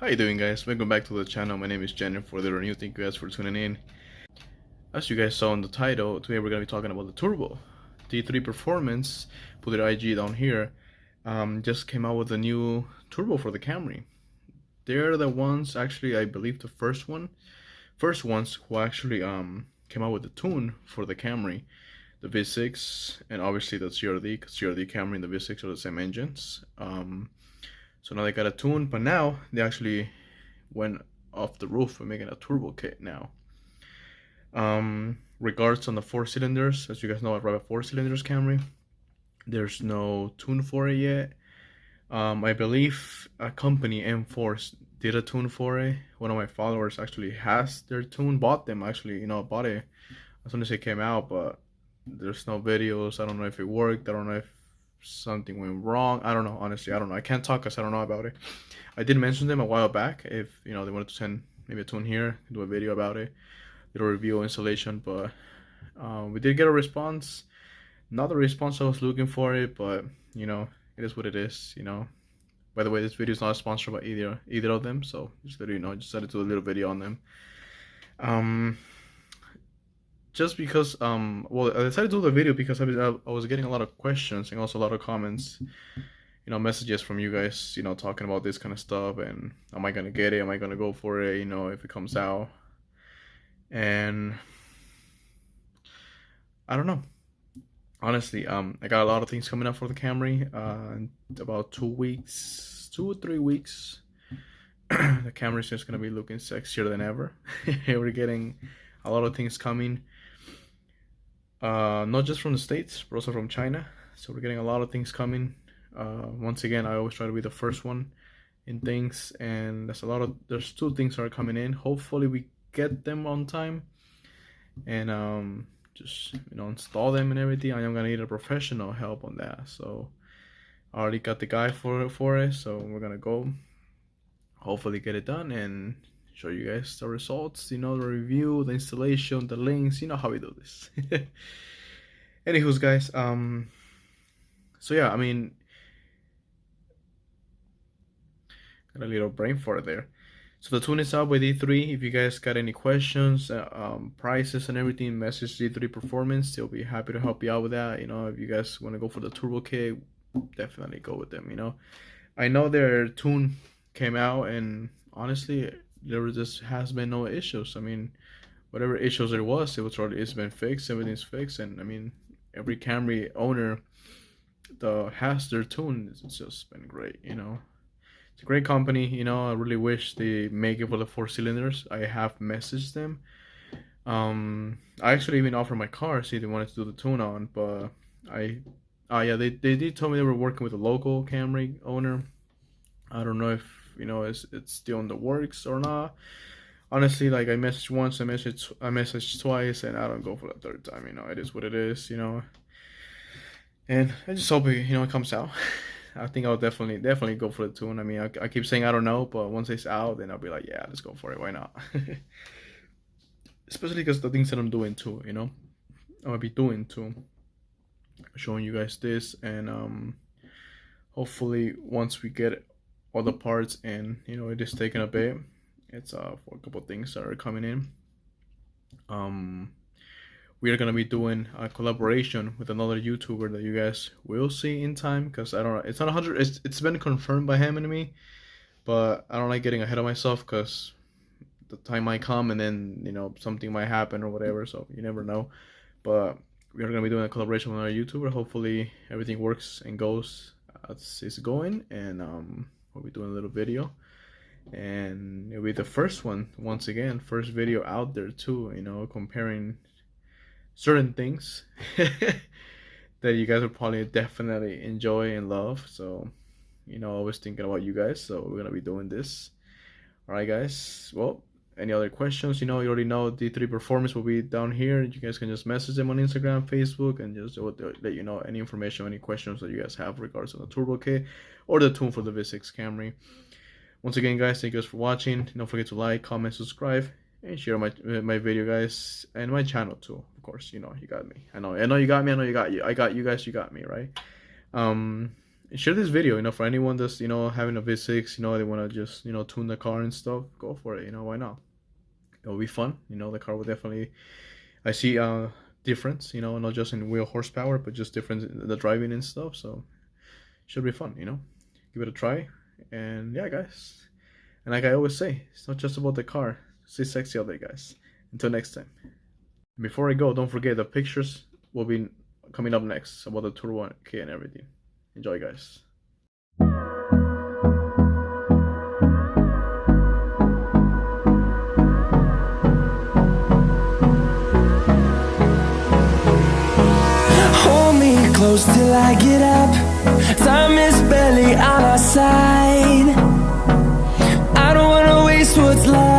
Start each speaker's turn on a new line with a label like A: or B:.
A: How you doing, guys? Welcome back to the channel. My name is Gen8. For the new, thank you guys for tuning in. As you guys saw in the title, today we're going to be talking about the turbo D3 performance. Put the IG down here. Just came out with a new turbo for the Camry. They're the ones, actually, I believe the first ones who actually came out with the tune for the Camry, the V6, and obviously the CRD, because CRD, Camry, and the V6 are the same engines. So now they got a tune, but now they actually went off the roof and making a turbo kit now. Regards on the 4 cylinders, as you guys know, I drive a 4 cylinders Camry. There's no tune for it yet. I believe a company, M4, did a tune for it. One of my followers actually has their tune, bought them actually, bought it as soon as it came out, but there's no videos. I don't know if it worked. I don't know if something went wrong. I don't know, honestly. I don't know. I can't talk because I don't know about it. I did mention them a while back if they wanted to send maybe a tune here, do a video about it, little review installation, but we did get a response. Not the response I was looking for it, but it is what it is. By the way, this video is not sponsored by either of them, so just let you know, just decided to do a little video on them. Just because well, I decided to do the video because I was getting a lot of questions and also a lot of comments, messages from you guys, talking about this kind of stuff, and am I gonna get it, am I gonna go for it, if it comes out. And I don't know, honestly. I got a lot of things coming up for the Camry in about 2 or 3 weeks. The Camry is just gonna be looking sexier than ever. We're getting a lot of things coming, not just from the States, but also from China. So we're getting a lot of things coming. Once again, I always try to be the first one in things, and there's 2 things that are coming in. Hopefully we get them on time and just install them and everything. I am gonna need a professional help on that, so I already got the guy for it, so we're gonna go hopefully get it done and show you guys the results, the review, the installation, the links, how we do this. Anywho's, guys, so yeah, I mean, got a little brain fart there. So the tune is out by D3. If you guys got any questions, prices and everything, message D3 Performance. They'll be happy to help you out with that. If you guys want to go for the turbo kit, definitely go with them. I know their tune came out, and honestly, there just has been no issues. I mean, whatever issues there was, it's been fixed. Everything's fixed, and I mean, every Camry owner that has their tune, it's just been great. It's a great company. I really wish they make it for the 4 cylinders. I have messaged them. I actually even offered my car, see if they wanted to do the tune on, but yeah, they did tell me they were working with a local Camry owner. I don't know if it's still in the works or not. Honestly, like, I messaged once, I messaged twice, and I don't go for the 3rd time. It is what it is. And I just hope it comes out. I think I'll definitely go for the tune. I mean, I keep saying I don't know, but once it's out, then I'll be like, yeah, let's go for it. Why not? Especially because the things that I'm doing too, I'll be doing too, showing you guys this, and hopefully once we get all the parts, and it is taking a bit. It's for a couple things that are coming in. We are gonna be doing a collaboration with another YouTuber that you guys will see in time, because I don't know, it's not 100. It's been confirmed by him and me, but I don't like getting ahead of myself because the time might come and then something might happen or whatever. So you never know. But we are gonna be doing a collaboration with another YouTuber. Hopefully everything works and goes as it's going, and we'll be doing a little video, and it'll be the first one, once again, first video out there too, comparing certain things that you guys will probably definitely enjoy and love. So always thinking about you guys. So we're gonna be doing this. All right, guys. Well, any other questions? You know, you already know D3 Performance will be down here. You guys can just message them on Instagram, Facebook, and just let you know any information, any questions that you guys have regards to the turbo kit or the tune for the V6 Camry. Once again, guys, thank you guys for watching. Don't forget to like, comment, subscribe, and share my video, guys, and my channel too. Of course, you know you got me. I know you got me. I know you got you. I got you guys. You got me, right? Share this video, you know, for anyone that's, you know, having a V6, you know, they want to just, you know, tune the car and stuff. Go for it, you know, why not? It'll be fun, you know. The car will definitely, I see difference, you know, not just in wheel horsepower, but just difference in the driving and stuff. So should be fun, you know. Give it a try. And yeah, guys, and like I always say, it's not just about the car. Stay sexy out there, guys. Until next time. Before I go, don't forget the pictures will be coming up next about the turbo kit and everything. Enjoy, guys.
B: Hold me close till I get up. Time is barely on our side. I don't wanna waste what's left.